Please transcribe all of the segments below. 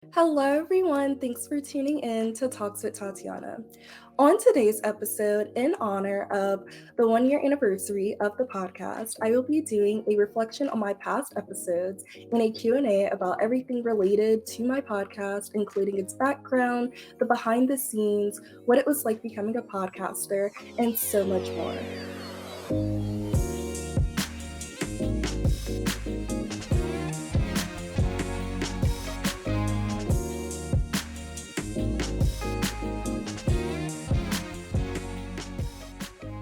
Hello, everyone. Thanks for tuning in to Talks with Tatyana. On today's episode, in honor of the 1 year anniversary of the podcast, I will be doing a reflection on my past episodes and a Q&A about everything related to my podcast, including its background, the behind the scenes, what it was like becoming a podcaster, and so much more.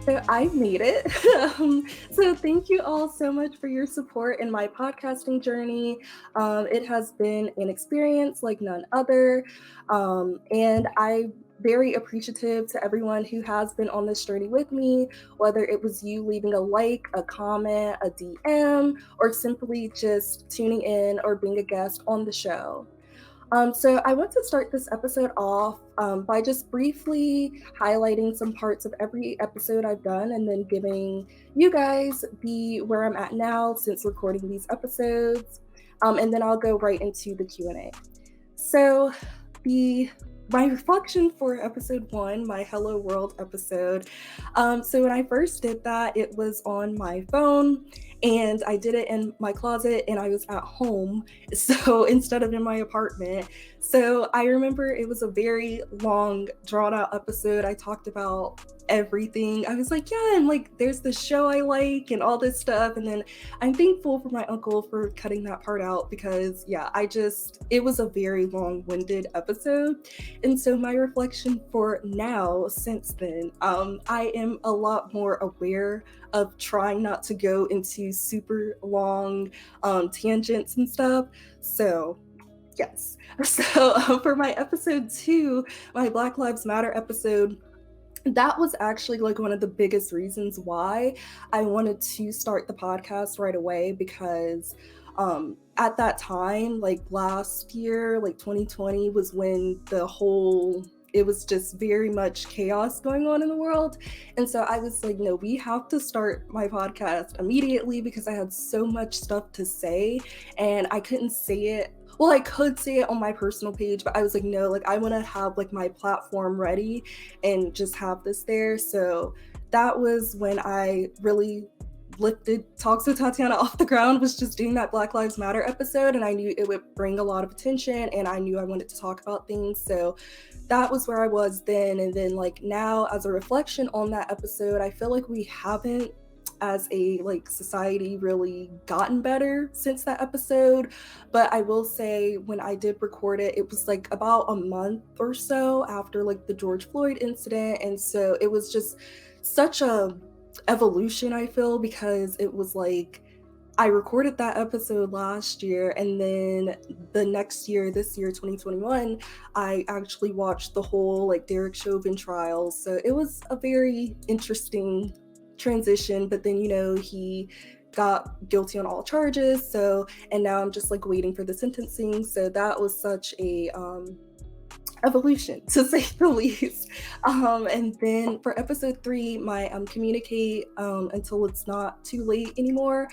So I made it. So thank you all so much for your support in my podcasting journey. It has been an experience like none other. And I'm very appreciative to everyone who has been on this journey with me, whether it was you leaving a like, a comment, a DM, or simply just tuning in or being a guest on the show. So I want to start this episode off by just briefly highlighting some parts of every episode I've done and then giving you guys the where I'm at now since recording these episodes. And then I'll go right into the Q&A. So the my reflection for episode 1, my Hello World episode. So when I first did that, it was on my phone and I did it in my closet and I was at home. So instead of in my apartment. So I remember it was a very long, drawn out episode. I talked about everything. I was like, yeah, and like there's this show I like and all this stuff. And then I'm thankful for my uncle for cutting that part out because yeah, it was a very long-winded episode. And so my reflection for now since then, I am a lot more aware of trying not to go into super long tangents and stuff. So yes. So for my episode 2, my Black Lives Matter episode, that was actually like one of the biggest reasons why I wanted to start the podcast right away because at that time, like last year, like 2020 was when it was just very much chaos going on in the world. And so I was like, no, we have to start my podcast immediately because I had so much stuff to say and I couldn't say it. Well, I could say it on my personal page, but I was like, no, like I want to have like my platform ready and just have this there. So that was when I really lifted Talks with Tatyana off the ground, was just doing that Black Lives Matter episode, and I knew it would bring a lot of attention and I knew I wanted to talk about things. So that was where I was then. And then like now as a reflection on that episode, I feel like we haven't as a like society really gotten better since that episode. But I will say when I did record it, it was like about a month or so after like the George Floyd incident. And so it was just such a evolution, I feel, because it was like I recorded that episode last year, and then the next year, this year, 2021, I actually watched the whole like Derek Chauvin trial. So it was a very interesting transition, but then, he got guilty on all charges. So, and now I'm just like waiting for the sentencing. So that was such a, evolution to say the least. And then for episode 3, my communicate until it's not too late anymore.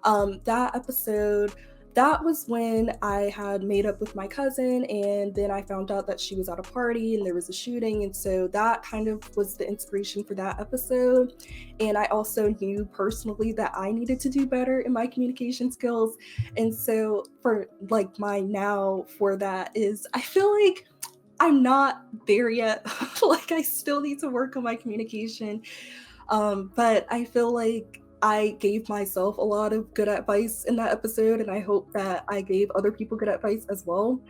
That episode, that was when I had made up with my cousin, and then I found out that she was at a party and there was a shooting. And so that kind of was the inspiration for that episode. And I also knew personally that I needed to do better in my communication skills. And so for like my now for that is I feel like I'm not there yet. Like I still need to work on my communication. But I feel like I gave myself a lot of good advice in that episode, and I hope that I gave other people good advice as well.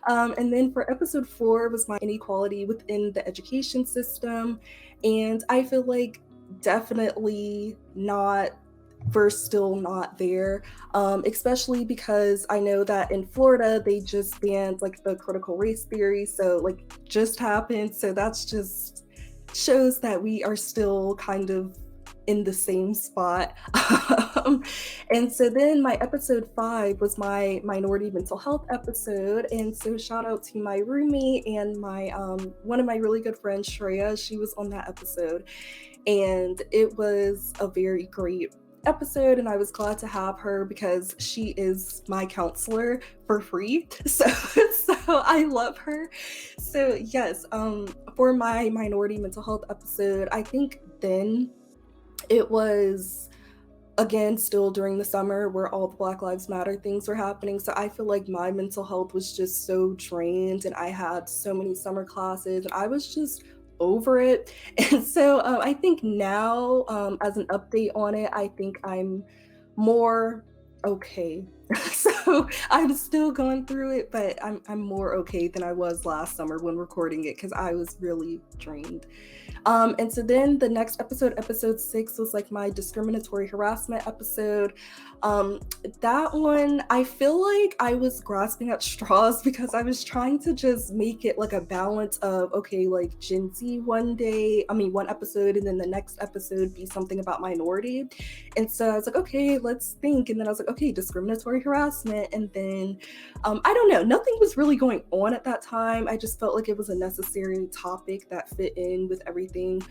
And then for episode 4 was my inequality within the education system. And I feel like definitely not we're still not there, especially because I know that in Florida they just banned like the critical race theory, so like just happened. So that's just shows that we are still kind of in the same spot. And so then my episode 5 was my minority mental health episode, and so shout out to my roommate and my one of my really good friends, Shreya. She was on that episode, and it was a very great episode, and I was glad to have her because she is my counselor for free. So I love her. So yes, for my minority mental health episode, I think then it was again still during the summer where all the Black Lives Matter things were happening. So I feel like my mental health was just so drained, and I had so many summer classes, and I was just over it. And so I think now, as an update on it, I think I'm more okay. So I'm still going through it, but I'm more okay than I was last summer when recording it because I was really drained. And so then the next episode, episode 6, was like my discriminatory harassment episode. Um, that one, I feel like I was grasping at straws because I was trying to just make it like a balance of, okay, like Gen Z one episode, and then the next episode be something about minority. And so I was like, okay, let's think. And then I was like, okay, discriminatory harassment. And then I don't know, nothing was really going on at that time. I just felt like it was a necessary topic that fit in with everything.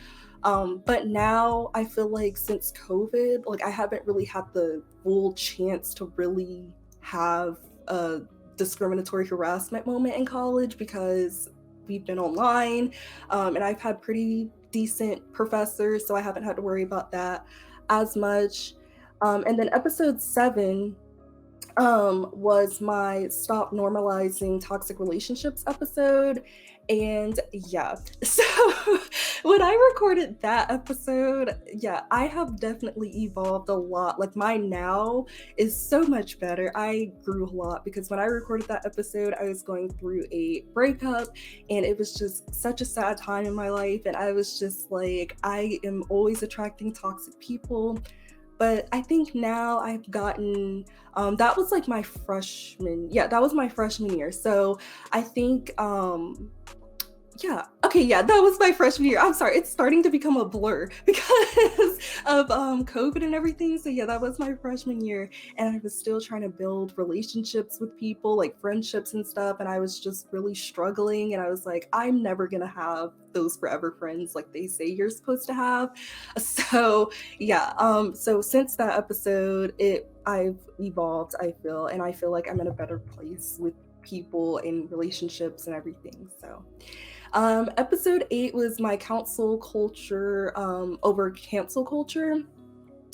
But now I feel like since COVID, like I haven't really had the full chance to really have a discriminatory harassment moment in college because we've been online, and I've had pretty decent professors, so I haven't had to worry about that as much. And then episode 7 was my Stop Normalizing Toxic Relationships episode. And yeah, so when I recorded that episode, yeah, I have definitely evolved a lot. Like my now is so much better. I grew a lot because when I recorded that episode, I was going through a breakup, and it was just such a sad time in my life. And I was just like, I am always attracting toxic people. But I think now I've gotten, that was like my freshman, yeah, that was my freshman year. So I think, yeah, okay, yeah, that was my freshman year. I'm sorry, it's starting to become a blur because of COVID and everything. So yeah, that was my freshman year, and I was still trying to build relationships with people, like friendships and stuff, and I was just really struggling. And I was like, I'm never gonna have those forever friends like they say you're supposed to have. So yeah, so since that episode, I've evolved, I feel, and I feel like I'm in a better place with people and relationships and everything. So episode 8 was my council culture over cancel culture.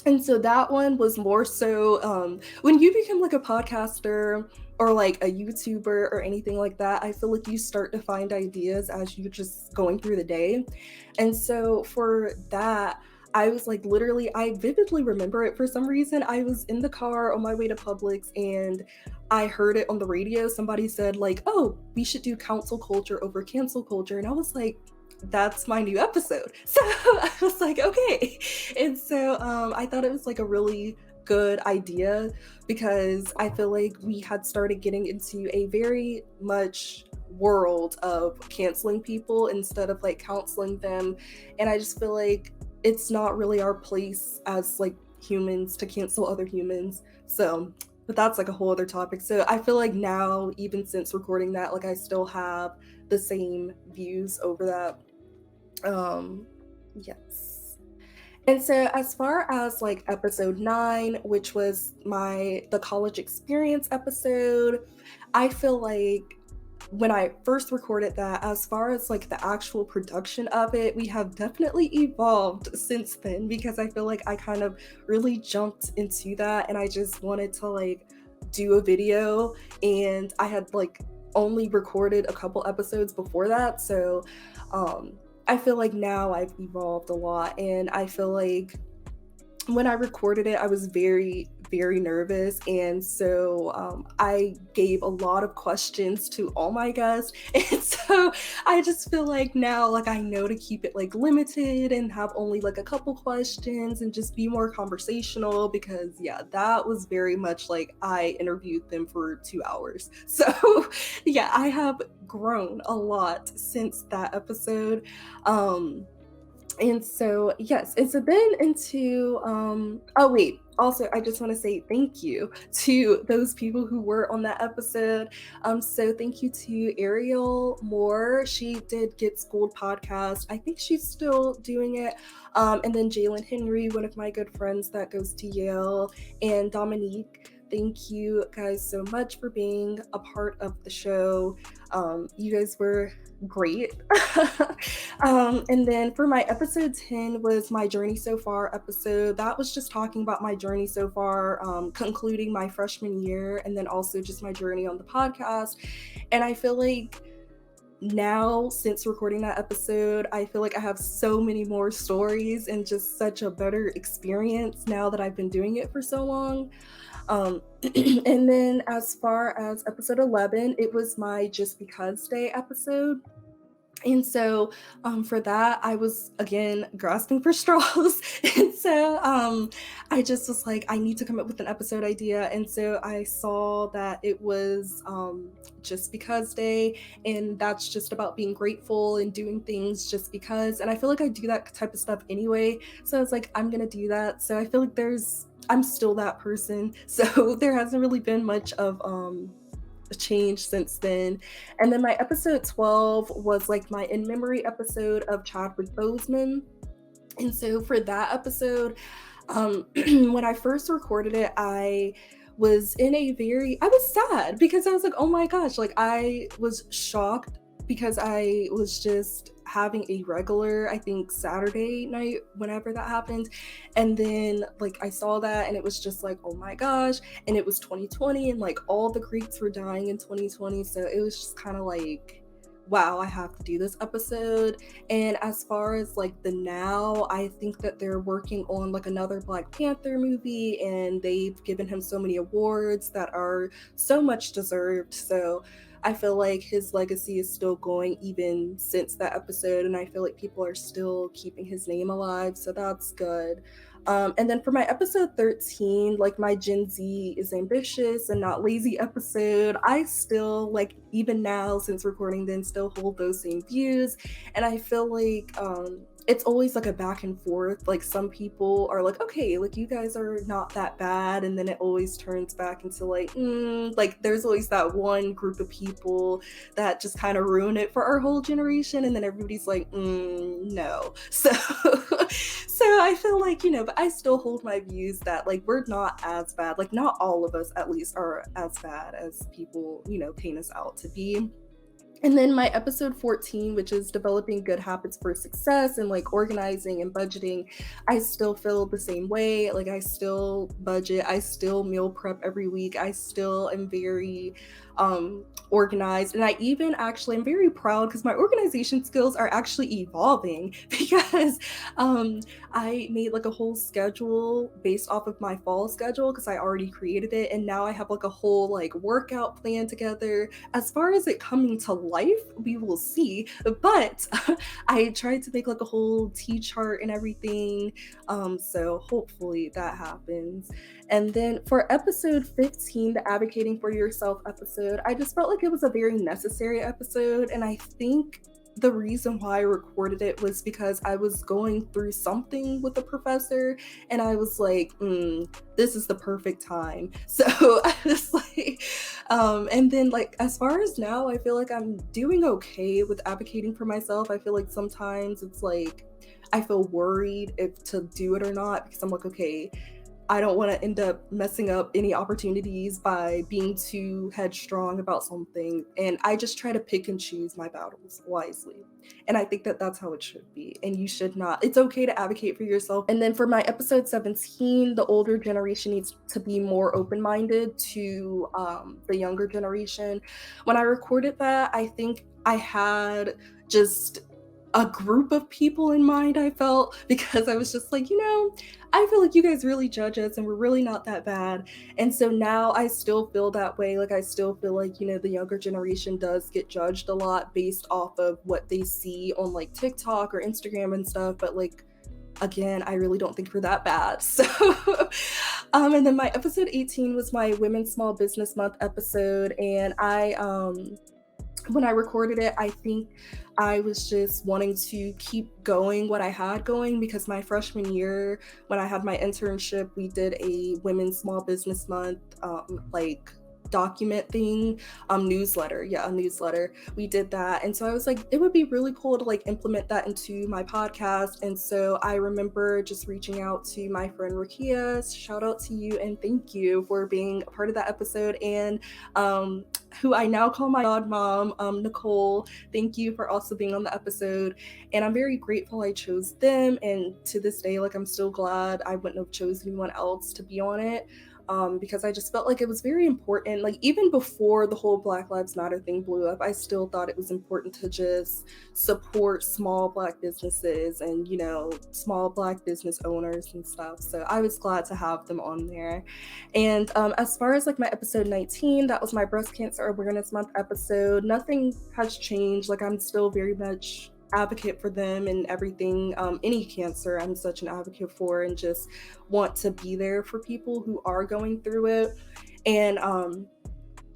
And so that one was more so when you become like a podcaster or like a YouTuber or anything like that, I feel like you start to find ideas as you're just going through the day. And so for that, I was like, literally, I vividly remember it for some reason. I was in the car on my way to Publix, and I heard it on the radio. Somebody said, like, oh, we should do council culture over cancel culture. And I was like, that's my new episode. So I was like, okay. And so I thought it was like a really good idea because I feel like we had started getting into a very much world of canceling people instead of like counseling them. And I just feel like it's not really our place as like humans to cancel other humans. So, but that's like a whole other topic. So I feel like now, even since recording that, like I still have the same views over that. Yes. And so as far as like episode 9, which was the college experience episode, I feel like when I first recorded that, as far as like the actual production of it, we have definitely evolved since then because I feel like I kind of really jumped into that, and I just wanted to like do a video, and I had like only recorded a couple episodes before that. So I feel like now I've evolved a lot, and I feel like when I recorded it, I was very, very nervous. And so I gave a lot of questions to all my guests. And so I just feel like now, like I know to keep it like limited and have only like a couple questions and just be more conversational because yeah, that was very much like I interviewed them for 2 hours. So yeah, I have grown a lot since that episode. And so yes, and so then into oh wait, Also, I just want to say thank you to those people who were on that episode. So thank you to Ariel Moore. She did Get Schooled podcast. I think she's still doing it. And then Jalen Henry, one of my good friends that goes to Yale, and Dominique. Thank you guys so much for being a part of the show. You guys were great. And then for my episode 10 was my journey so far episode. That was just talking about my journey so far, concluding my freshman year, and then also just my journey on the podcast. And I feel like now, since recording that episode, I feel like I have so many more stories and just such a better experience now that I've been doing it for so long. And then as far as episode 11, it was my Just Because Day episode. And so for that, I was again grasping for straws. And so I just was like, I need to come up with an episode idea. And so I saw that it was Just Because Day. And that's just about being grateful and doing things just because. And I feel like I do that type of stuff anyway. So I was like, I'm going to do that. So I feel like I'm still that person. So there hasn't really been much of a change since then. And then my episode 12 was like my in memory episode of Chadwick Boseman. And so for that episode, when I first recorded it, I was sad because I was like, oh my gosh, like I was shocked because I was just having a regular, I think, Saturday night whenever that happened. And then like I saw that and it was just like, oh my gosh. And it was 2020 and like all the Greeks were dying in 2020. So it was just kind of like, wow, I have to do this episode. And as far as like the now, I think that they're working on like another Black Panther movie and they've given him so many awards that are so much deserved. So I feel like his legacy is still going even since that episode, and I feel like people are still keeping his name alive, so that's good. And then for my episode 13, like my Gen Z is ambitious and not lazy episode, I still, like, even now since recording then, still hold those same views. And I feel like it's always like a back and forth. Like some people are like, okay, like you guys are not that bad, and then it always turns back into like there's always that one group of people that just kind of ruin it for our whole generation, and then everybody's like, no. So so I feel like, but I still hold my views that like we're not as bad, like not all of us at least are as bad as people, paint us out to be. And then my episode 14, which is developing good habits for success and like organizing and budgeting, I still feel the same way. Like I still budget, I still meal prep every week. I still am very organized. And I even actually am very proud because my organization skills are actually evolving because I made like a whole schedule based off of my fall schedule because I already created it. And now I have like a whole like workout plan together. As far as it coming to life, we will see. But I tried to make like a whole T-chart and everything. So hopefully that happens. And then for episode 15, the Advocating for Yourself episode, I just felt like it was a very necessary episode. And I think the reason why I recorded it was because I was going through something with a professor and I was like, this is the perfect time. So I was like, and then like, as far as now, I feel like I'm doing okay with advocating for myself. I feel like sometimes it's like, I feel worried if to do it or not because I'm like, okay, I don't want to end up messing up any opportunities by being too headstrong about something. And I just try to pick and choose my battles wisely. And I think that that's how it should be. And you should not. It's okay to advocate for yourself. And then for my episode 17, the older generation needs to be more open-minded to the younger generation. When I recorded that, I think I had just a group of people in mind, I felt, because I was just like, I feel like you guys really judge us and we're really not that bad. And so now I still feel that way. Like I still feel like, the younger generation does get judged a lot based off of what they see on like TikTok or Instagram and stuff. But like, again, I really don't think we're that bad. So, and then my episode 18 was my Women's Small Business Month episode. And I when I recorded it, I think I was just wanting to keep going what I had going, because my freshman year, when I had my internship, we did a Women's Small Business Month, like document thing, newsletter. Yeah, a newsletter. We did that. And so I was like, it would be really cool to like implement that into my podcast. And so I remember just reaching out to my friend Rakia. Shout out to you and thank you for being a part of that episode. And um, who I now call my godmom, Nicole. Thank you for also being on the episode. And I'm very grateful I chose them. And to this day, like, I'm still glad I wouldn't have chosen anyone else to be on it. Because I just felt like it was very important. Like, even before the whole Black Lives Matter thing blew up, I still thought it was important to just support small Black businesses and, you know, small Black business owners and stuff. So I was glad to have them on there. And as far as like my episode 19, that was my breast cancer awareness month episode. Nothing has changed. Like, I'm still very much advocate for them and everything. Any cancer I'm such an advocate for, and just want to be there for people who are going through it. And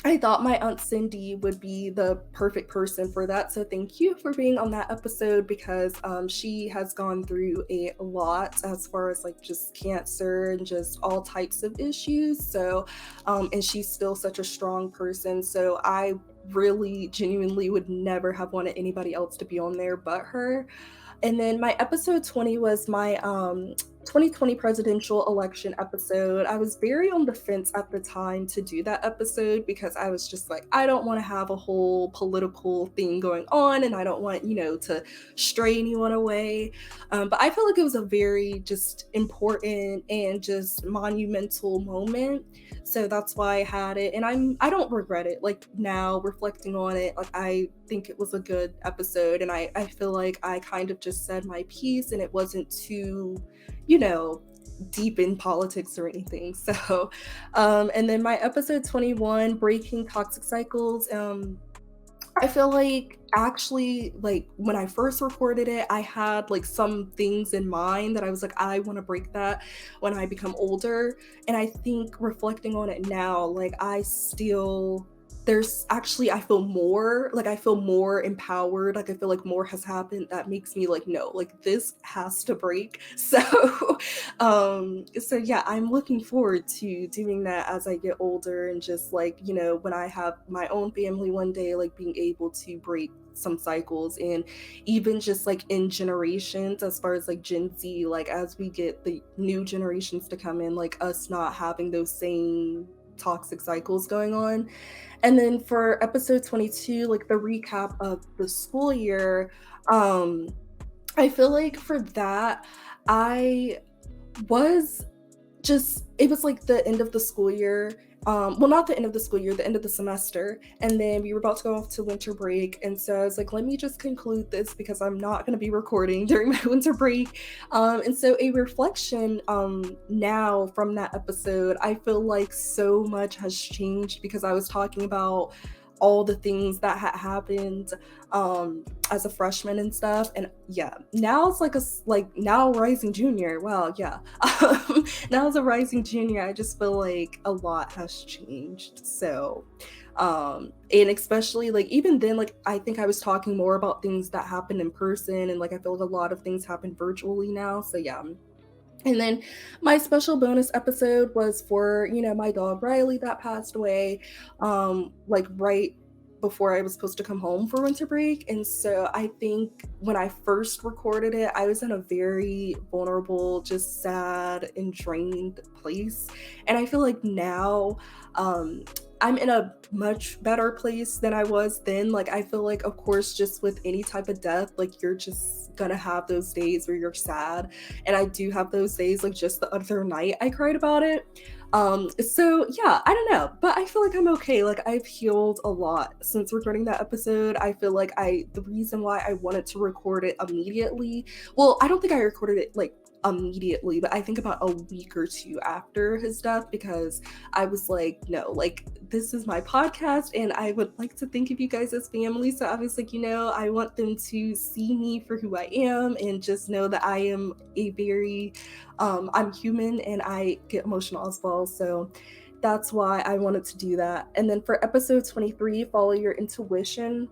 I thought my Aunt Cindy would be the perfect person for that. So thank you for being on that episode, because she has gone through a lot as far as like just cancer and just all types of issues. So, and she's still such a strong person. So I really genuinely would never have wanted anybody else to be on there but her. And then my episode 20 was my 2020 presidential election episode. I was very on the fence at the time to do that episode, because I was just like, I don't want to have a whole political thing going on, and I don't want, you know, to stray anyone away. But I felt like it was a very just important and just monumental moment. So that's why I had it, and I don't regret it. Like, now reflecting on it, like, I think it was a good episode, and I feel like I kind of just said my piece, and it wasn't too, you know, deep in politics or anything. So and then my episode 21, breaking toxic cycles, I feel like actually, like, when I first recorded it, I had like some things in mind that I was like, I want to break that when I become older. And I think reflecting on it now, like, I still, there's actually, I feel more empowered. Like, I feel like more has happened that makes me like, no, like, this has to break. So so yeah, I'm looking forward to doing that as I get older, and just like, you know, when I have my own family one day, like, being able to break some cycles. And even just like in generations, as far as like Gen Z, like, as we get the new generations to come in, like, us not having those same toxic cycles going on. And then for episode 22, like the recap of the school year, um I feel like for that, I was just, it was like the end of the school year. Well, not the end of the school year, the end of the semester. And then we were about to go off to winter break. And so I was like, let me just conclude this, because I'm not going to be recording during my winter break. And so a reflection now from that episode, I feel like so much has changed, because I was talking about all the things that had happened as a freshman and stuff. And yeah, now it's like like now rising junior, wow, yeah. Now as a rising junior, I just feel like a lot has changed. So and especially like even then, like, I think I was talking more about things that happened in person, and like I feel like a lot of things happen virtually now. So yeah. And then my special bonus episode was for, you know, my dog Riley that passed away, like right before I was supposed to come home for winter break. And so I think when I first recorded it, I was in a very vulnerable, just sad and drained place. And I feel like now, I'm in a much better place than I was then. Like, I feel like, of course, just with any type of death, like, you're just gonna have those days where you're sad. And I do have those days. Like, just the other night I cried about it. So yeah, I don't know, but I feel like I'm okay. Like, I've healed a lot since recording that episode. I feel like the reason why I wanted to record it immediately, well, I don't think I recorded it like immediately, but I think about a week or two after his death, because I was like, no, like, this is my podcast and I would like to think of you guys as family. So I was like, you know, I want them to see me for who I am, and just know that I am a very I'm human and I get emotional as well. So that's why I wanted to do that. And then for episode 23, follow your intuition,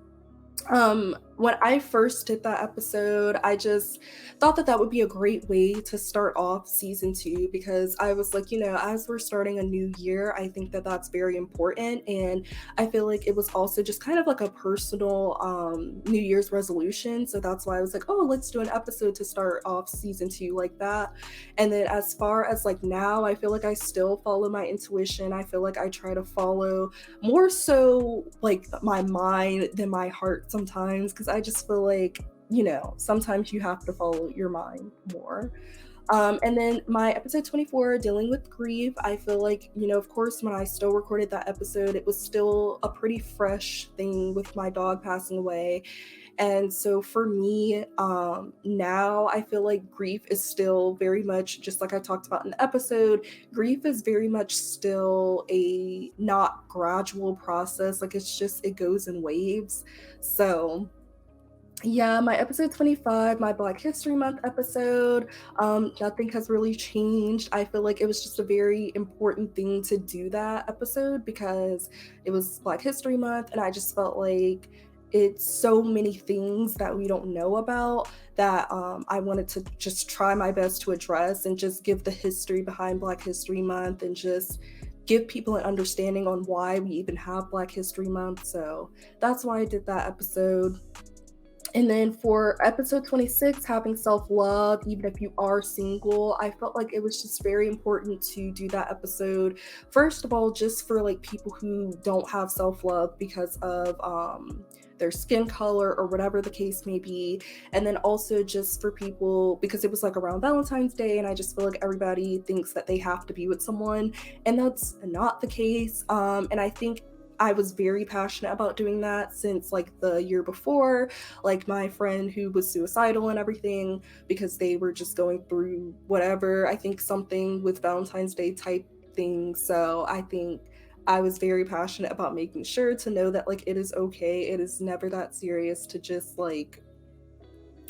When I first did that episode, I just thought that that would be a great way to start off season 2, because I was like, as we're starting a new year, I think that that's very important. And I feel like it was also just kind of like a personal New Year's resolution. So that's why I was like, oh, let's do an episode to start off season 2 like that. And then as far as like now, I feel like I still follow my intuition. I feel like I try to follow more so like my mind than my heart sometimes, because I just feel like, sometimes you have to follow your mind more. And then my episode 24, dealing with grief, I feel like, of course, when I still recorded that episode, it was still a pretty fresh thing with my dog passing away. And so for me, now I feel like grief is still very much, just like I talked about in the episode, grief is very much still a not gradual process. Like it goes in waves. So yeah, my episode 25, my Black History Month episode, nothing has really changed. I feel like it was just a very important thing to do that episode because it was Black History Month, and I just felt like it's so many things that we don't know about that I wanted to just try my best to address and just give the history behind Black History Month and just give people an understanding on why we even have Black History Month. So that's why I did that episode. And then for episode 26, having self love, even if you are single, I felt like it was just very important to do that episode. First of all, just for like people who don't have self love because of their skin color or whatever the case may be. And then also just for people, because it was like around Valentine's Day, and I just feel like everybody thinks that they have to be with someone, and that's not the case. And I think I was very passionate about doing that since like the year before, like my friend who was suicidal and everything because they were just going through whatever, I think something with Valentine's Day type thing. So I think I was very passionate about making sure to know that like it is okay. It is never that serious to just like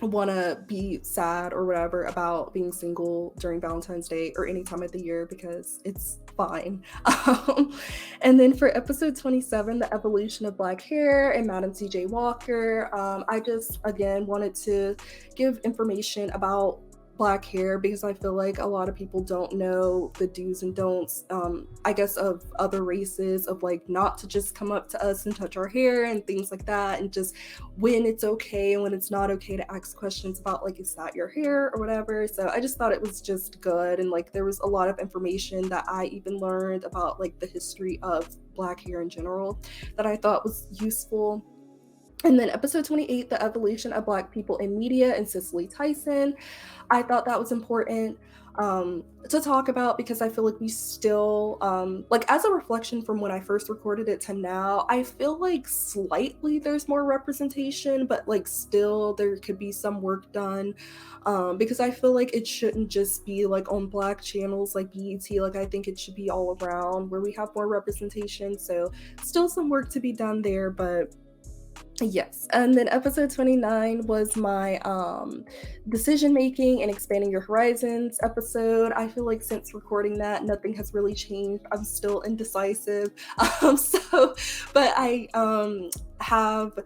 want to be sad or whatever about being single during Valentine's Day or any time of the year, because it's fine. And then for episode 27, the evolution of Black hair and Madam CJ Walker, I just again wanted to give information about Black hair because I feel like a lot of people don't know the do's and don'ts, I guess, of other races, of like not to just come up to us and touch our hair and things like that, and just when it's okay and when it's not okay to ask questions about like, is that your hair or whatever. So I just thought it was just good, and like there was a lot of information that I even learned about like the history of Black hair in general that I thought was useful. And then episode 28, the evolution of Black people in media, and Cicely Tyson, I thought that was important to talk about because I feel like we still, like as a reflection from when I first recorded it to now, I feel like slightly there's more representation, but like still there could be some work done, because I feel like it shouldn't just be like on Black channels like BET. Like I think it should be all around where we have more representation. So still some work to be done there, but yes. And then episode 29 was my decision making and expanding your horizons episode. I feel like since recording that, nothing has really changed. I'm still indecisive. So but I have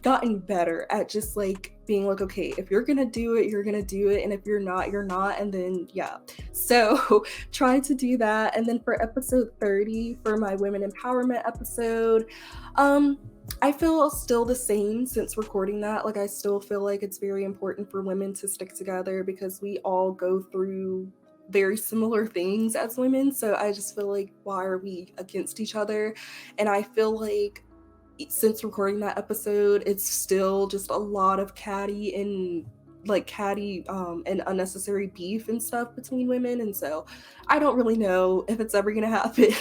gotten better at just like being like, okay, if you're gonna do it, you're gonna do it, and if you're not, you're not. And then yeah, so try to do that. And then for episode 30, for my women empowerment episode, I feel still the same since recording that. Like, I still feel like it's very important for women to stick together because we all go through very similar things as women. So I just feel like, why are we against each other? And I feel like since recording that episode, it's still just a lot of catty and unnecessary beef and stuff between women. And so I don't really know if it's ever gonna happen,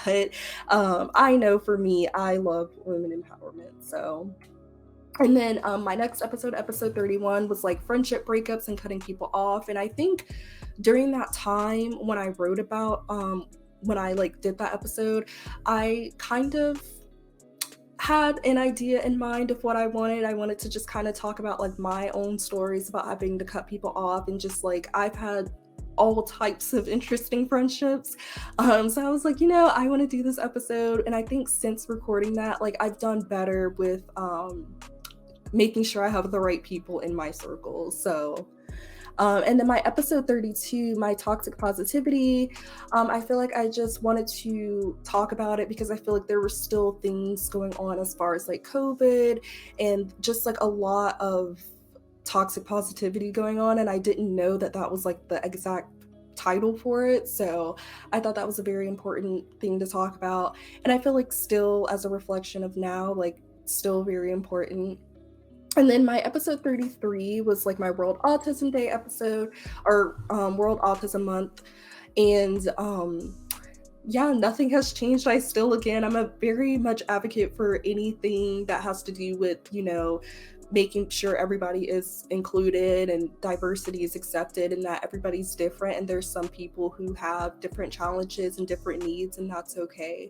but I know for me, I love women empowerment. So, and then my next episode 31, was like friendship breakups and cutting people off. And I think during that time when I wrote about when I like did that episode, I kind of had an idea in mind of what I wanted. I wanted to just kind of talk about like my own stories about having to cut people off, and just like I've had all types of interesting friendships. So I was like, I want to do this episode. And I think since recording that, like I've done better with making sure I have the right people in my circle. So and then my episode 32, my toxic positivity, I feel like I just wanted to talk about it because I feel like there were still things going on as far as like COVID and just like a lot of toxic positivity going on. And I didn't know that that was like the exact title for it. So I thought that was a very important thing to talk about. And I feel like still as a reflection of now, like still very important. And then my episode 33 was like my World Autism Day episode or World Autism Month. And yeah, nothing has changed. I'm a very much advocate for anything that has to do with, making sure everybody is included and diversity is accepted and that everybody's different. And there's some people who have different challenges and different needs, and that's okay.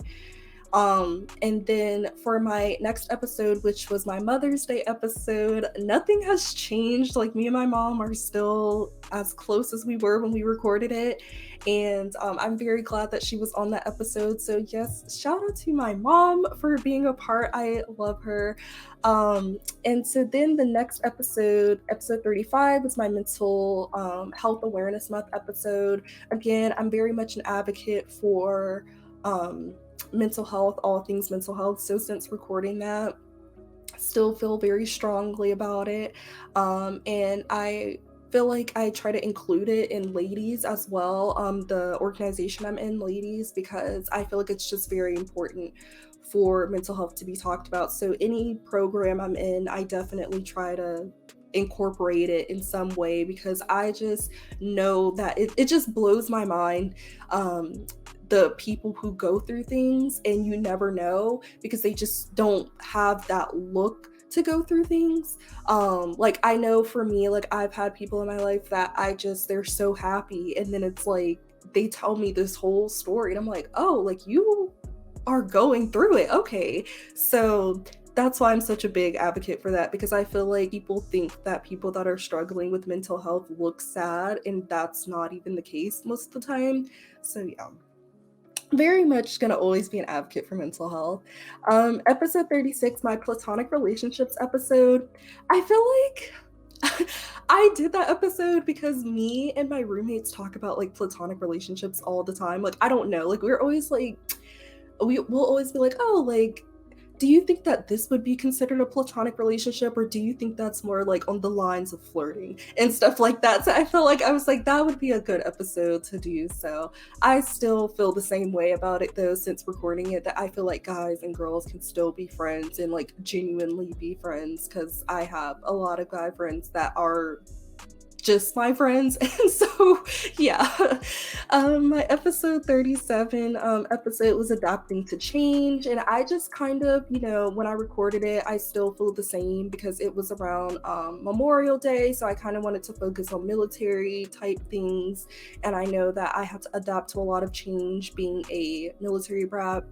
And then for my next episode, which was my Mother's Day episode, nothing has changed. Like me and my mom are still as close as we were when we recorded it. And I'm very glad that she was on that episode. So yes, shout out to my mom for being a part. I love her. And so then the next episode 35, was my mental health awareness month episode. Again, I'm very much an advocate for mental health, all things mental health. So since recording that, still feel very strongly about it. And I feel like I try to include it in Ladies as well, the organization I'm in, Ladies, because I feel like it's just very important for mental health to be talked about. So any program I'm in, I definitely try to incorporate it in some way because I just know that it just blows my mind. The people who go through things and you never know because they just don't have that look to go through things. Like I know for me, like I've had people in my life that they're so happy, and then it's like they tell me this whole story and I'm like, oh, like you are going through it. Okay. So that's why I'm such a big advocate for that, because I feel like people think that people that are struggling with mental health look sad, and that's not even the case most of the time. So yeah, very much gonna always be an advocate for mental health. Episode 36, my platonic relationships episode. I feel like I did that episode because me and my roommates talk about like platonic relationships all the time. Like, I don't know, like we're always like, we'll always be like, oh, like, do you think that this would be considered a platonic relationship, or do you think that's more like on the lines of flirting and stuff like that? So I feel like I was like, that would be a good episode to do. So I still feel the same way about it though, since recording it, that I feel like guys and girls can still be friends and like genuinely be friends, because I have a lot of guy friends that are just my friends. And so yeah, my episode 37 episode was adapting to change, and I just kind of, when I recorded it, I still feel the same because it was around Memorial Day, so I kind of wanted to focus on military type things, and I know that I had to adapt to a lot of change being a military brat.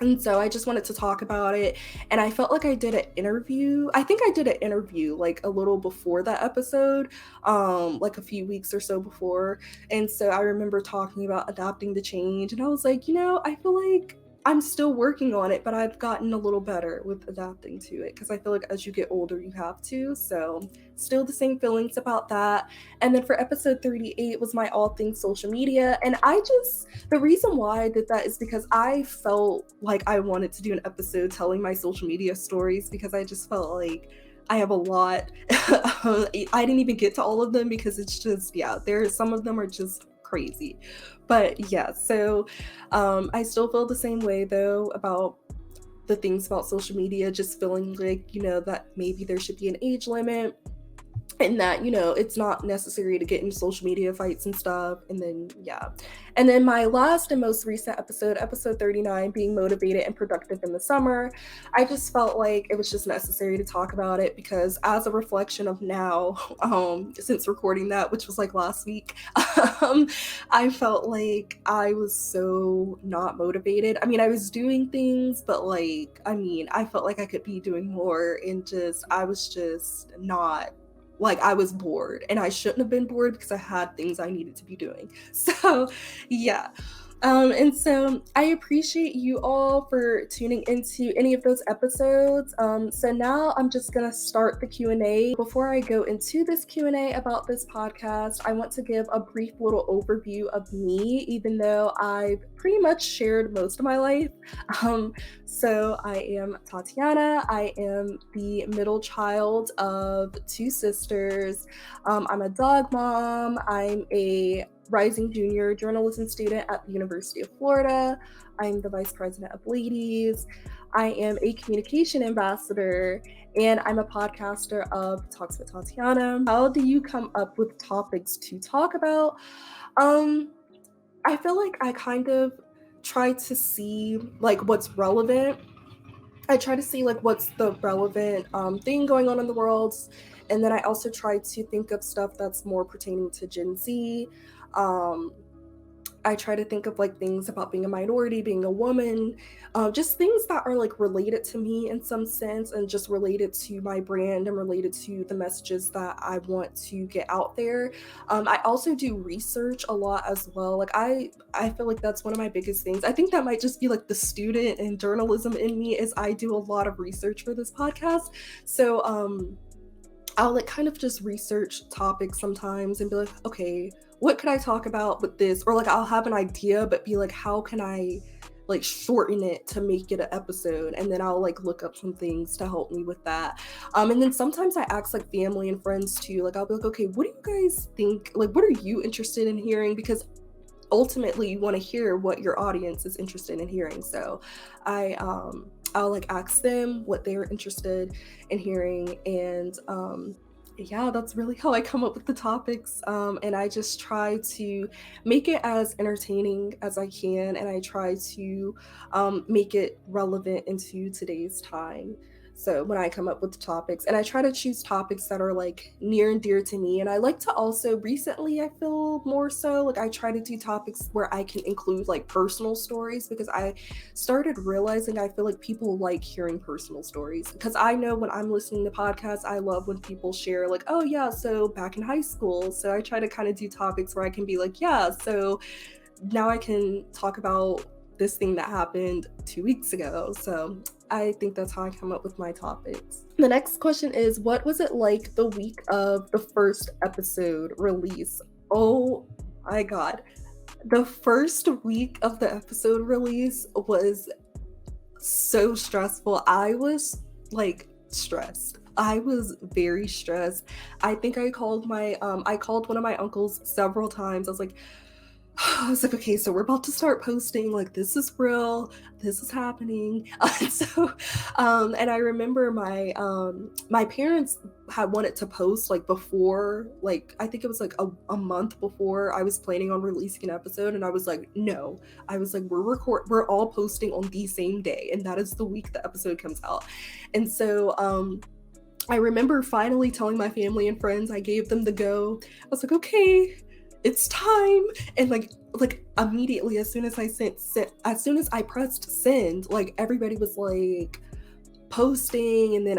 And so I just wanted to talk about it. And I felt like I did an interview. I think I did an interview like a little before that episode, like a few weeks or so before. And so I remember talking about adapting to change. And I was like, I feel like I'm still working on it, but I've gotten a little better with adapting to it, because I feel like as you get older, you have to. So still the same feelings about that. And then for episode 38 was my all things social media. And the reason why I did that is because I felt like I wanted to do an episode telling my social media stories, because I just felt like I have a lot. I didn't even get to all of them because it's just, some of them are just crazy. But yeah, so I still feel the same way though about the things about social media, just feeling like, that maybe there should be an age limit, and that, it's not necessary to get into social media fights and stuff. And then and then my last and most recent episode 39, being motivated and productive in the summer, I just felt like it was just necessary to talk about it, because as a reflection of now, since recording that, which was like last week, I felt like I was so not motivated. I mean, I was doing things, but like, I felt like I could be doing more, and I was just not, like, I was bored, and I shouldn't have been bored because I had things I needed to be doing. So yeah. And so I appreciate you all for tuning into any of those episodes. So now I'm just gonna start the Q&A. Before I go into this Q&A about this podcast, I want to give a brief little overview of me, even though I've pretty much shared most of my life. So I am Tatyana. I am the middle child of two sisters. I'm a dog mom. I'm a rising junior journalism student at the University of Florida. I'm the vice president of Ladies. I am a communication ambassador, and I'm a podcaster of Talks with Tatyana. How do you come up with topics to talk about? I feel like I kind of try to see like what's relevant. I try to see like what's the relevant thing going on in the world, and then I also try to think of stuff that's more pertaining to Gen Z. Um, I try to think of like things about being a minority, being a woman, just things that are like related to me in some sense, and just related to my brand and related to the messages that I want to get out there. I also do research a lot as well. Like I feel like that's one of my biggest things. I think that might just be like the student and journalism in me is I do a lot of research for this podcast. So I'll like kind of just research topics sometimes and be like, okay, what could I talk about with this? Or like I'll have an idea, but be like, how can I like shorten it to make it an episode? And then I'll like look up some things to help me with that. And then sometimes I ask like family and friends too. Like I'll be like, okay, what do you guys think? Like, what are you interested in hearing? Because ultimately you want to hear what your audience is interested in hearing. So I'll like ask them what they're interested in hearing, and yeah, that's really how I come up with the topics. And I just try to make it as entertaining as I can, and I try to make it relevant into today's time. So when I come up with topics, and I try to choose topics that are like near and dear to me. And I like to also recently, I feel more so like I try to do topics where I can include like personal stories, because I started realizing I feel like people like hearing personal stories. Because I know when I'm listening to podcasts, I love when people share like, oh yeah, so back in high school. So I try to kind of do topics where I can be like, yeah, so now I can talk about this thing that happened 2 weeks ago. So I think that's how I come up with my topics. The next question is, what was it like the week of the first episode release? Oh my God. The first week of the episode release was so stressful. I was like stressed. I was very stressed. I think I called one of my uncles several times. I was like, okay, so we're about to start posting. Like, this is real. This is happening. And I remember my parents had wanted to post like before, like I think it was like a month before I was planning on releasing an episode, and I was like, no. I was like, we're all posting on the same day, and that is the week the episode comes out. And so I remember finally telling my family and friends. I gave them the go. I was like, okay, it's time. And like immediately as soon as as soon as I pressed send, like everybody was like posting, and then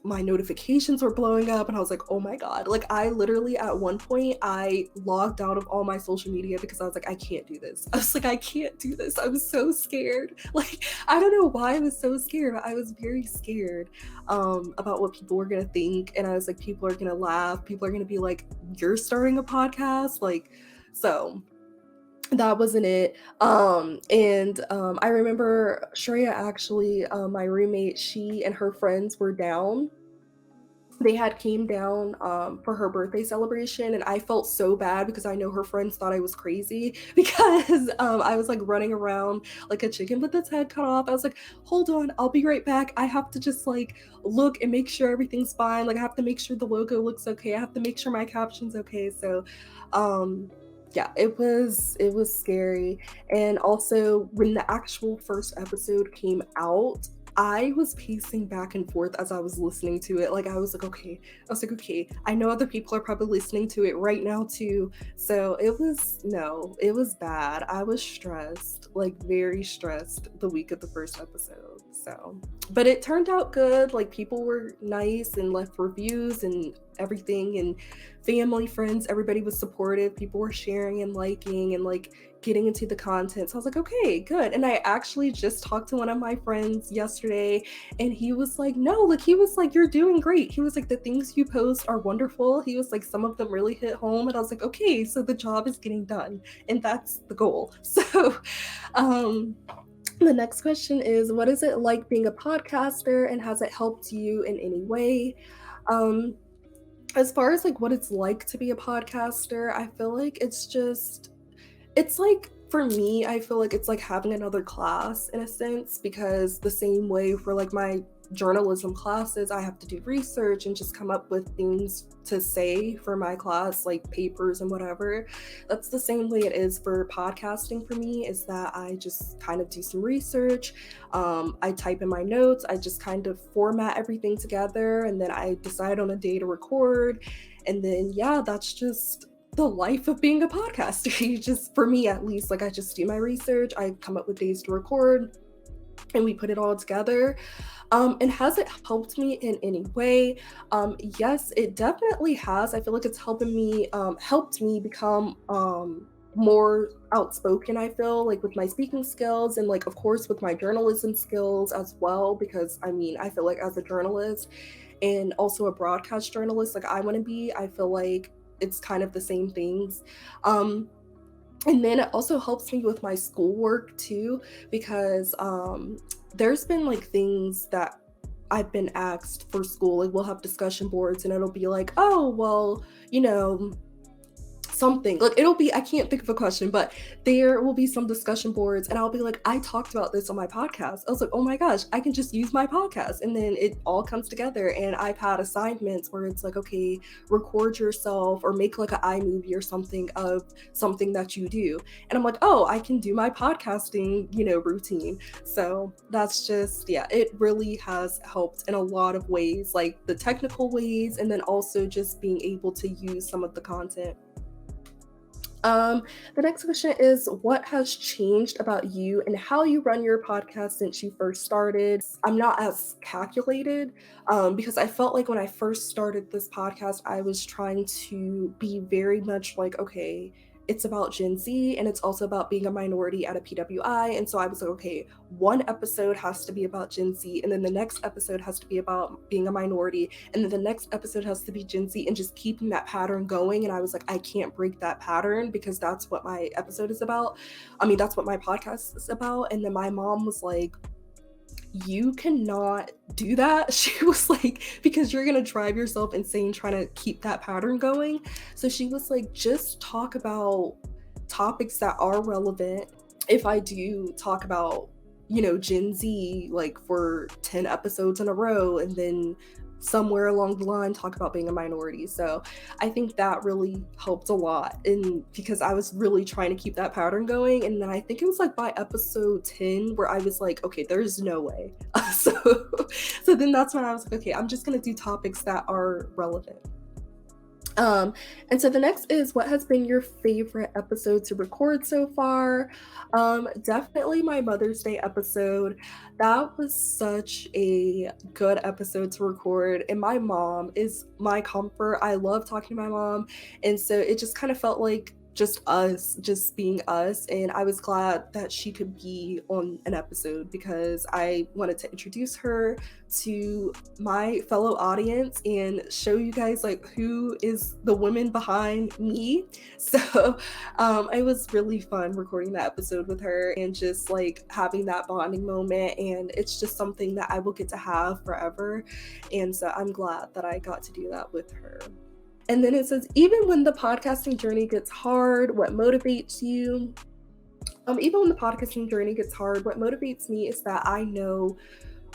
my notifications were blowing up, and I was like, oh my God. Like I literally at one point I logged out of all my social media because I was like, I can't do this. I was like, I can't do this. I was so scared. Like I don't know why I was so scared, but I was very scared about what people were gonna think. And I was like, people are gonna laugh, people are gonna be like, you're starting a podcast? Like, so that wasn't it. I remember Shreya, actually, my roommate, she and her friends were down. They had came down for her birthday celebration, and I felt so bad because I know her friends thought I was crazy because I was like running around like a chicken with its head cut off. I was like, hold on, I'll be right back. I have to just like look and make sure everything's fine. Like I have to make sure the logo looks okay. I have to make sure my caption's okay. So yeah, it was scary. And also when the actual first episode came out, I was pacing back and forth as I was listening to it. Like I was like, okay, I know other people are probably listening to it right now too. So it was bad. I was stressed, like very stressed the week of the first episode. So, but it turned out good. Like, people were nice and left reviews and everything, and family, friends, everybody was supportive. People were sharing and liking and like getting into the content. So I was like, okay, good. And I actually just talked to one of my friends yesterday, and he was like, no, like, he was like, you're doing great. He was like, the things you post are wonderful. He was like, some of them really hit home. And I was like, okay, so the job is getting done, and that's the goal. So the next question is, what is it like being a podcaster, and has it helped you in any way? um as far as like what it's like to be a podcaster, I feel like it's like, for me, I feel like it's like having another class in a sense, because the same way for like my journalism classes, I have to do research and just come up with things to say for my class, like papers and whatever. That's the same way it is for podcasting for me, is that I just kind of do some research. I type in my notes, I just kind of format everything together, and then I decide on a day to record. And then, yeah, that's just the life of being a podcaster. You just, for me at least, like, I just do my research, I come up with days to record, and we put it all together. And has it helped me in any way? Yes, it definitely has. I feel like it's helped me become more outspoken. I feel like with my speaking skills, and like, of course, with my journalism skills as well, because I mean, I feel like as a journalist and also a broadcast journalist, like I want to be, I feel like it's kind of the same things. Um, and then it also helps me with my schoolwork too, because there's been like things that I've been asked for school. Like, we'll have discussion boards, and it'll be like, oh, well, you know, something like, it'll be, I can't think of a question, but there will be some discussion boards, and I'll be like, I talked about this on my podcast. I was like, oh my gosh, I can just use my podcast. And then it all comes together. And I've had assignments where it's like, okay, record yourself or make like an iMovie or something of something that you do. And I'm like, oh, I can do my podcasting, routine. So that's just, yeah, it really has helped in a lot of ways, like the technical ways, and then also just being able to use some of the content. Um, the next question is, what has changed about you and how you run your podcast since you first started? I'm not as calculated, because I felt like when I first started this podcast, I was trying to be very much like, okay, it's about Gen Z, and it's also about being a minority at a PWI. And so I was like, okay, one episode has to be about Gen Z, and then the next episode has to be about being a minority, and then the next episode has to be Gen Z, and just keeping that pattern going. And I was like, I can't break that pattern, because that's what my episode is about. I mean, that's what my podcast is about. And then my mom was like, you cannot do that. She was like, because you're gonna drive yourself insane trying to keep that pattern going. So she was like, just talk about topics that are relevant. If I do talk about, Gen Z, like for 10 episodes in a row, and then somewhere along the line talk about being a minority. So I think that really helped a lot, and because I was really trying to keep that pattern going. And then I think it was like by episode 10 where I was like, okay, there's no way. So then that's when I was like, okay, I'm just gonna do topics that are relevant. And so the next is, what has been your favorite episode to record so far? Definitely my Mother's Day episode. That was such a good episode to record. And my mom is my comfort. I love talking to my mom. And so it just kind of felt like just us, just being us. And I was glad that she could be on an episode, because I wanted to introduce her to my fellow audience and show you guys like who is the woman behind me. So it was really fun recording that episode with her, and just like having that bonding moment. And it's just something that I will get to have forever. And so I'm glad that I got to do that with her. And then it says, even when the podcasting journey gets hard, what motivates you? Even when the podcasting journey gets hard, what motivates me is that I know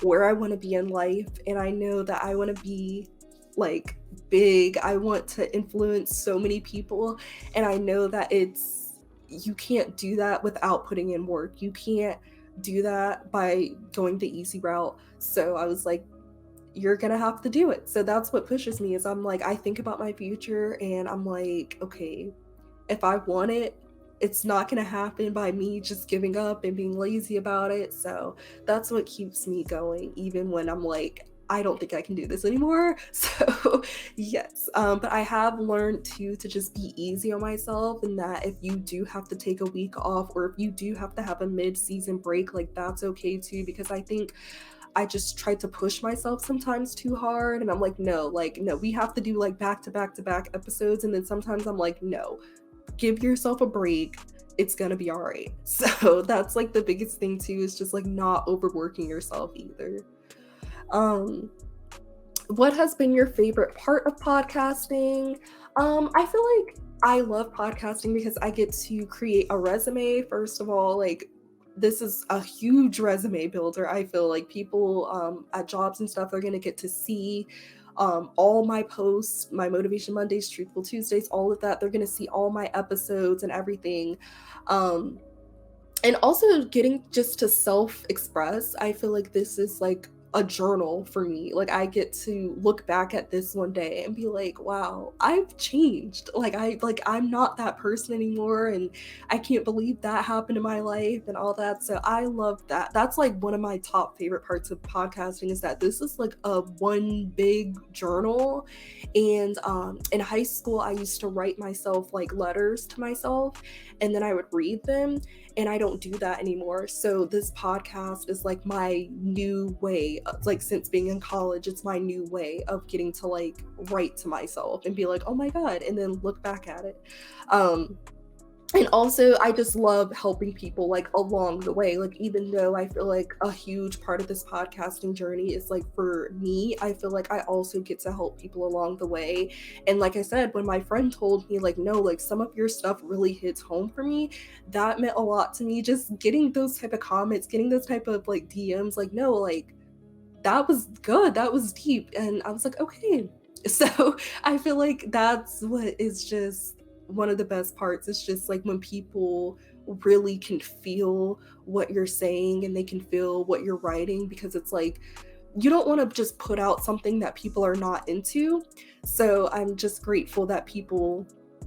where I want to be in life, and I know that I want to be like big. I want to influence so many people, and I know that you can't do that without putting in work. You can't do that by going the easy route. So I was like, you're gonna have to do it. So that's what pushes me, is I'm like, I think about my future, and I'm like, okay, if I want it, it's not going to happen by me just giving up and being lazy about it. So that's what keeps me going, even when I'm like, I don't think I can do this anymore. So yes, but I have learned to just be easy on myself, and that if you do have to take a week off, or if you do have to have a mid-season break, like that's okay too, because I think I just try to push myself sometimes too hard, and I'm like, no, we have to do like back to back to back episodes, and then sometimes I'm like, no, give yourself a break. It's gonna be all right. So that's like the biggest thing too, is just like not overworking yourself either. Um, what has been your favorite part of podcasting? I feel like I love podcasting because I get to create a resume. First of all, like this is a huge resume builder. I feel like people at jobs and stuff are gonna get to see all my posts, my Motivation Mondays, Truthful Tuesdays, all of that. They're gonna see all my episodes and everything. Um, and also getting just to self-express. I feel like this is like a journal for me. Like I get to look back at this one day and be like, wow, I've changed. I'm not that person anymore, and I can't believe that happened in my life and all that. So I love that. That's like one of my top favorite parts of podcasting, is that this is like a one big journal. And in high school I used to write myself like letters to myself, and then I would read them, and I don't do that anymore. So this podcast is like my new way, like since being in college, it's my new way of getting to like write to myself and be like, oh my God, and then look back at it. And also I just love helping people like along the way. Like even though I feel like a huge part of this podcasting journey is like for me, I feel like I also get to help people along the way. And like I said, when my friend told me like, no, like some of your stuff really hits home for me, that meant a lot to me. Just getting those type of comments, getting those type of like DMs, like, no, like that was good, that was deep. And I was like, okay. So I feel like that's what is just one of the best parts. It's just like when people really can feel what you're saying and they can feel what you're writing, because it's like you don't want to just put out something that people are not into. So I'm just grateful that people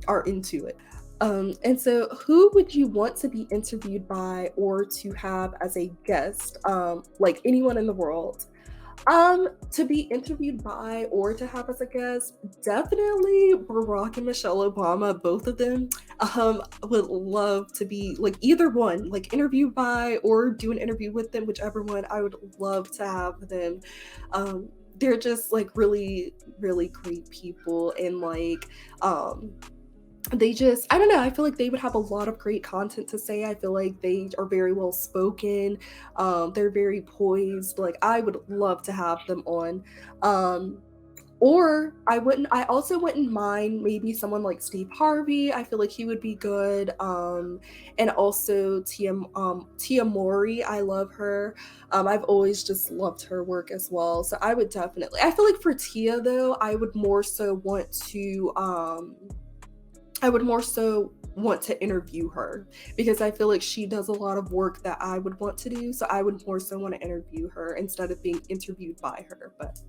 are into it. And so who would you want to be interviewed by or to have as a guest? Like anyone in the world. To be interviewed by or to have as a guest, definitely Barack and Michelle Obama, both of them. Would love to be like either one, like interviewed by or do an interview with them, whichever one. I would love to have them. They're just like really, really great people, and like they just, I don't know, I feel like they would have a lot of great content to say. I feel like they are very well spoken. They're very poised. Like I would love to have them on. Or I also wouldn't mind maybe someone like Steve Harvey. I feel like he would be good. And also Tia Mori, I love her. I've always just loved her work as well. So I would definitely, I feel like for Tia though, I would more so want to interview her, because I feel like she does a lot of work that I would want to do. So I would more so want to interview her instead of being interviewed by her. But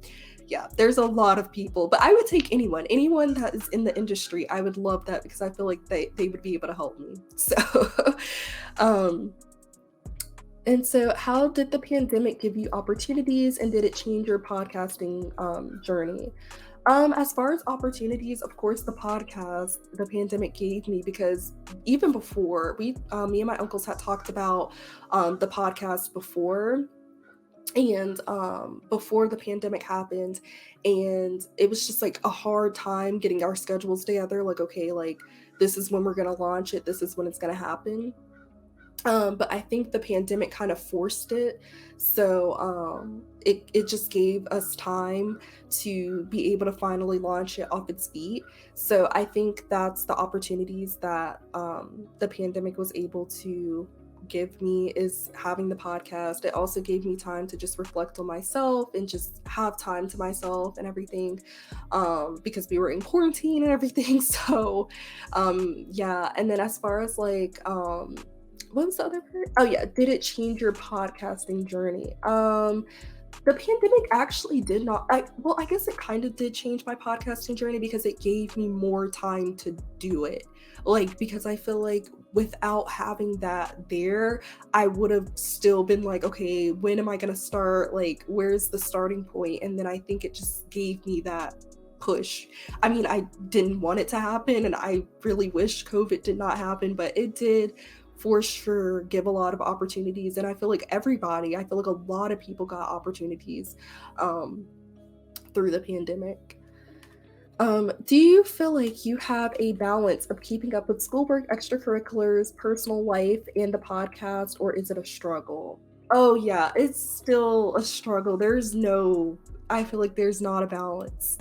yeah, there's a lot of people, but I would take anyone that is in the industry. I would love that, because I feel like they would be able to help me. So, um, and so how did the pandemic give you opportunities, and did it change your podcasting journey? As far as opportunities, of course, the pandemic gave me, because even before me and my uncles had talked about the podcast before, and before the pandemic happened, and it was just like a hard time getting our schedules together. Like, okay, like this is when we're gonna launch it, this is when it's gonna happen. But I think the pandemic kind of forced it. So it just gave us time to be able to finally launch it off its feet. So I think that's the opportunities that the pandemic was able to give me, is having the podcast. It also gave me time to just reflect on myself and just have time to myself and everything, because we were in quarantine and everything. So yeah. And then as far as like what was the other part? Oh yeah, did it change your podcasting journey? The pandemic actually did not. I guess it kind of did change my podcasting journey, because it gave me more time to do it. Like, because I feel like without having that there, I would have still been like, okay, when am I going to start? Like, where's the starting point? And then I think it just gave me that push. I mean, I didn't want it to happen, and I really wish COVID did not happen, but it did for sure give a lot of opportunities. And I feel like a lot of people got opportunities um, through the pandemic. Do you feel like you have a balance of keeping up with schoolwork, extracurriculars, personal life, and the podcast, or is it a struggle? Oh, yeah, it's still a struggle. I feel like there's not a balance.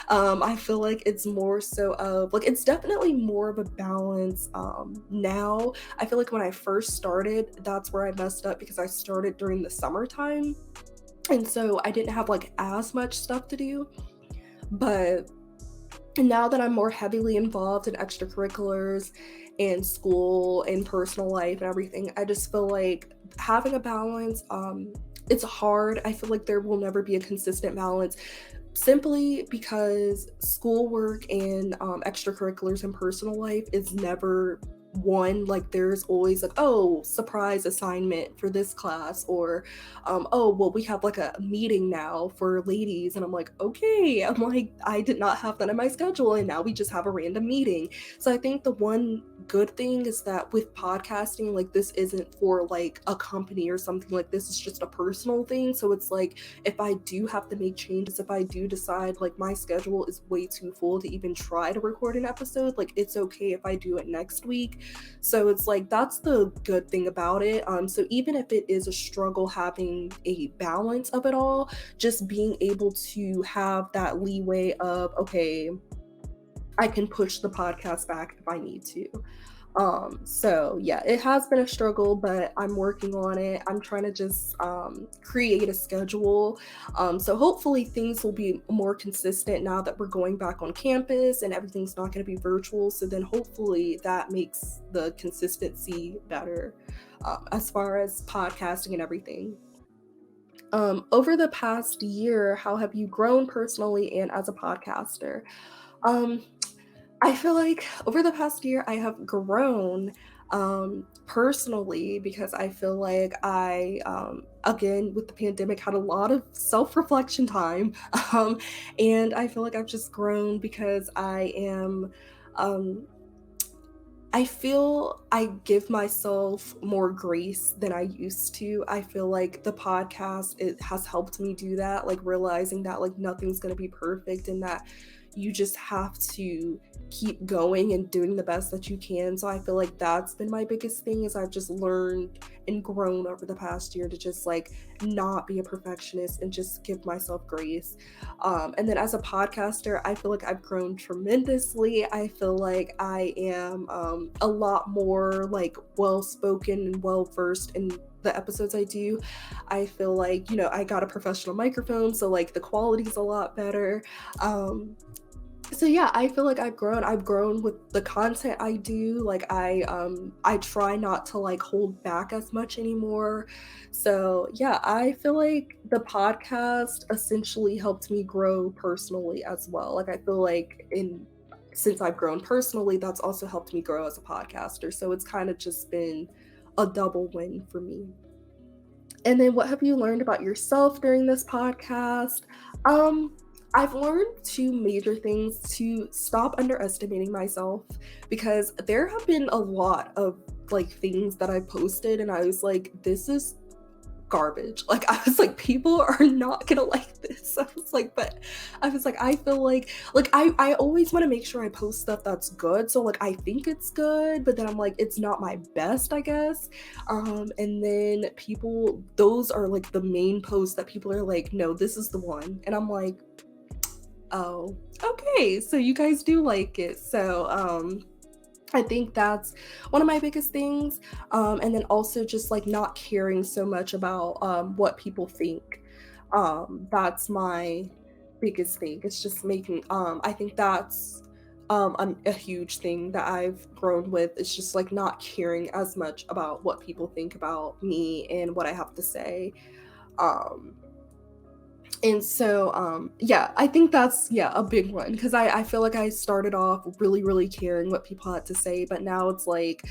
I feel like it's more so of like, it's definitely more of a balance now. I feel like when I first started, that's where I messed up because I started during the summertime. And so I didn't have like as much stuff to do. But now that I'm more heavily involved in extracurriculars and school and personal life and everything, I just feel like having a balance, it's hard. I feel like there will never be a consistent balance simply because schoolwork and extracurriculars and personal life is never one. Like there's always like, oh, surprise assignment for this class, or oh, well, we have like a meeting now for ladies, and I'm like, okay. I'm like, I did not have that in my schedule, and now we just have a random meeting. So I think the one good thing is that with podcasting, like this isn't for like a company or something, like this is just a personal thing. So it's like, if I do have to make changes, if I do decide like my schedule is way too full to even try to record an episode, like it's okay if I do it next week. So it's like, that's the good thing about it. So even if it is a struggle having a balance of it all, just being able to have that leeway of, okay, I can push the podcast back if I need to. So yeah, it has been a struggle, but I'm working on it. I'm trying to just create a schedule. So hopefully things will be more consistent now that we're going back on campus and everything's not going to be virtual. So then hopefully that makes the consistency better as far as podcasting and everything. Over the past year, how have you grown personally and as a podcaster? Um, I feel like over the past year, I have grown personally because I feel like again, with the pandemic, had a lot of self reflection time. And I feel like I've just grown because um, I feel I give myself more grace than I used to. I feel like the podcast, it has helped me do that, like realizing that like nothing's going to be perfect and that you just have to keep going and doing the best that you can. So I feel like that's been my biggest thing, is I've just learned and grown over the past year to just like not be a perfectionist and just give myself grace. And then as a podcaster, I feel like I've grown tremendously. I feel like I am a lot more like well spoken and well versed in the episodes I do. I feel like, I got a professional microphone, so like the quality's a lot better. So yeah, I feel like I've grown with the content I do. Like I try not to like hold back as much anymore. So yeah, I feel like the podcast essentially helped me grow personally as well. Like I feel like since I've grown personally, that's also helped me grow as a podcaster. So it's kind of just been a double win for me. And then what have you learned about yourself during this podcast? I've learned two major things: to stop underestimating myself, because there have been a lot of like things that I posted and I was like, this is garbage. Like I was like, people are not gonna like this. I feel like I always want to make sure I post stuff that's good. So like I think it's good, but then I'm like, it's not my best, I guess. And then those are like the main posts that people are like, no, this is the one. And I'm like, oh, okay, so you guys do like it. So I think that's one of my biggest things. And then also just like not caring so much about what people think. That's my biggest thing. It's just making, I think that's a huge thing that I've grown with. It's just like not caring as much about what people think about me and what I have to say. Um, And so yeah, I think that's a big one, because I feel like I started off really really caring what people had to say, but now it's like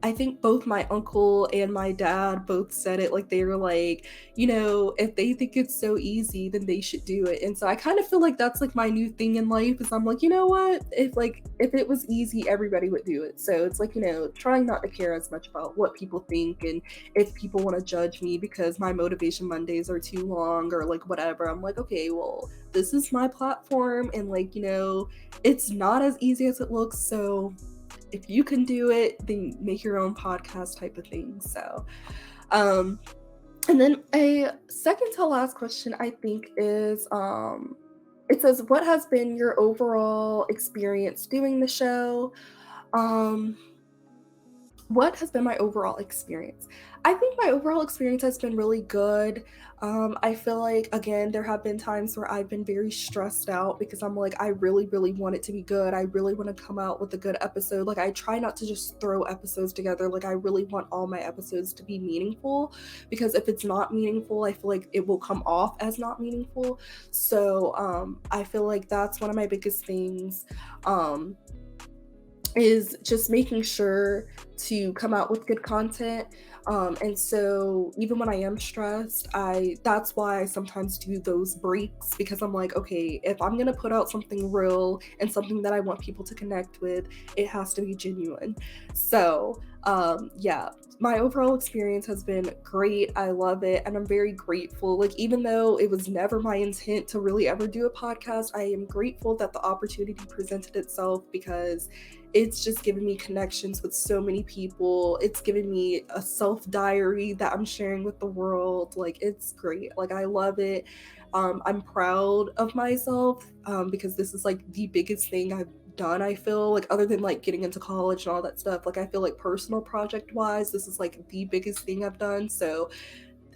I think both my uncle and my dad both said it, like they were like, if they think it's so easy, then they should do it. And so I kind of feel like that's like my new thing in life, is I'm like, you know what, if it was easy, everybody would do it. So it's like, trying not to care as much about what people think, and if people want to judge me because my motivation Mondays are too long or like whatever. I'm like, okay, well, this is my platform, and like, it's not as easy as it looks. So if you can do it, then make your own podcast type of thing. So and then a second to last question, I think, is it says, what has been your overall experience doing the show? um what has been my overall experience? I think my overall experience has been really good. I feel like, again, there have been times where I've been very stressed out because I'm like, I really, really want it to be good. I really want to come out with a good episode. Like, I try not to just throw episodes together. Like, I really want all my episodes to be meaningful, because if it's not meaningful, I feel like it will come off as not meaningful. So I feel like that's one of my biggest things. Is just making sure to come out with good content. And so even when I am stressed, that's why I sometimes do those breaks, because I'm like, okay, if I'm gonna put out something real and something that I want people to connect with, it has to be genuine. So yeah, my overall experience has been great. I love it, and I'm very grateful. Like, even though it was never my intent to really ever do a podcast, I am grateful that the opportunity presented itself, because it's just given me connections with so many people. It's given me a self diary that I'm sharing with the world. Like, it's great. Like, I love it. I'm proud of myself, because this is like the biggest thing I've done. I feel like, other than like getting into college and all that stuff, like I feel like personal project wise, this is like the biggest thing I've done. So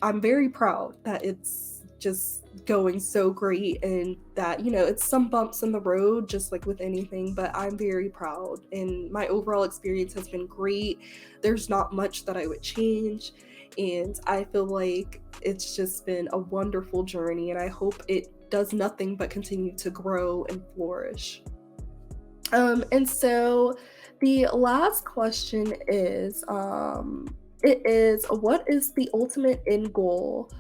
I'm very proud that it's just going so great, and that, it's some bumps in the road, just like with anything, but I'm very proud, and my overall experience has been great. There's not much that I would change, and I feel like it's just been a wonderful journey, and I hope it does nothing but continue to grow and flourish. And so the last question is, what is the ultimate end goal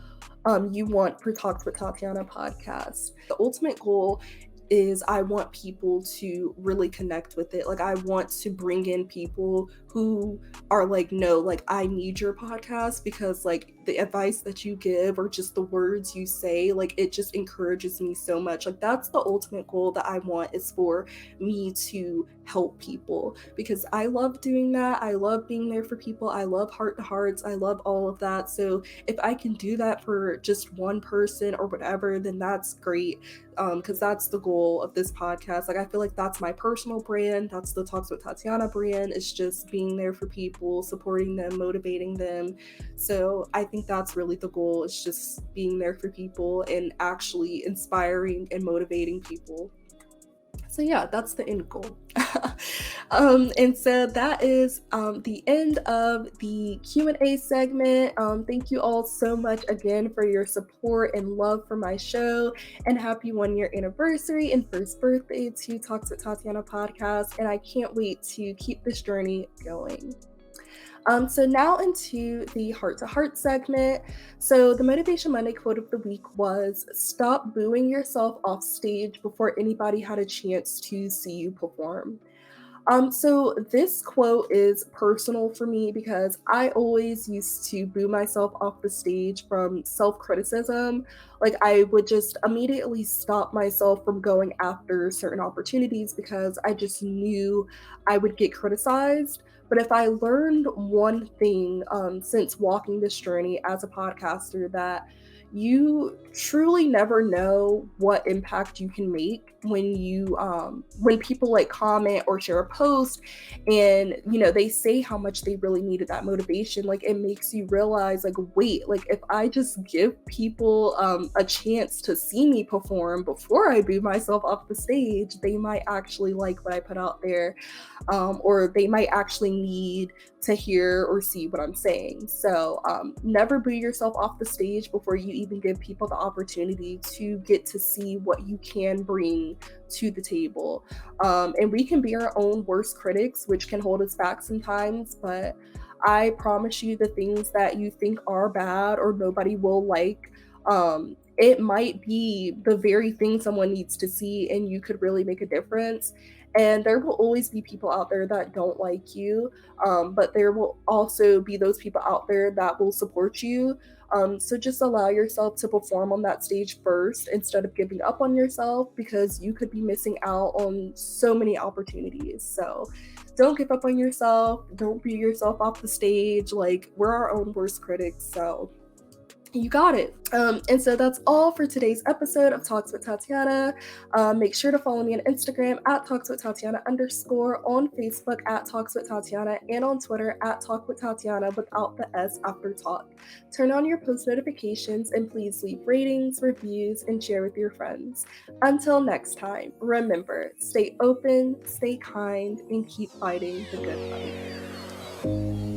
you want for Talks with Tatyana podcast? The ultimate goal is, I want people to really connect with it. Like, I want to bring in people who are like, no, like, I need your podcast, because like the advice that you give, or just the words you say, like, it just encourages me so much. Like, that's the ultimate goal that I want, is for me to help people, because I love doing that. I love being there for people. I love heart to hearts. I love all of that. So if I can do that for just one person or whatever, then that's great. Because that's the goal of this podcast. Like, I feel like that's my personal brand. That's the Talks with Tatyana brand. It's just being there for people, supporting them, motivating them. So I think that's really the goal, is just being there for people and actually inspiring and motivating people. So yeah, that's the end goal. And so that is the end of the Q&A segment. Thank you all so much again for your support and love for my show, and happy 1-year anniversary and first birthday to Talks with Tatyana podcast. And I can't wait to keep this journey going. So now into the heart to heart segment. So the Motivation Monday quote of the week was, "Stop booing yourself off stage before anybody had a chance to see you perform." So this quote is personal for me, because I always used to boo myself off the stage from self-criticism. Like, I would just immediately stop myself from going after certain opportunities, because I just knew I would get criticized. But if I learned one thing, since walking this journey as a podcaster, that you truly never know what impact you can make when people like comment or share a post, and they say how much they really needed that motivation. Like, it makes you realize, like, wait, like, if I just give people a chance to see me perform before I boo myself off the stage, they might actually like what I put out there, or they might actually need to hear or see what I'm saying. So never boo yourself off the stage before you even give people the opportunity to get to see what you can bring to the table. And we can be our own worst critics, which can hold us back sometimes, but I promise you, the things that you think are bad or nobody will like, it might be the very thing someone needs to see, and you could really make a difference. And there will always be people out there that don't like you, but there will also be those people out there that will support you. So just allow yourself to perform on that stage first instead of giving up on yourself, because you could be missing out on so many opportunities. So don't give up on yourself. Don't beat yourself off the stage. Like, we're our own worst critics. So you got it. And so that's all for today's episode of Talks with Tatyana. Make sure to follow me on Instagram at Talks with Tatyana _, on Facebook at Talks with Tatyana, and on Twitter at Talk with Tatyana without the S after talk. Turn on your post notifications, and please leave ratings, reviews, and share with your friends. Until next time, remember, stay open, stay kind, and keep fighting the good fight.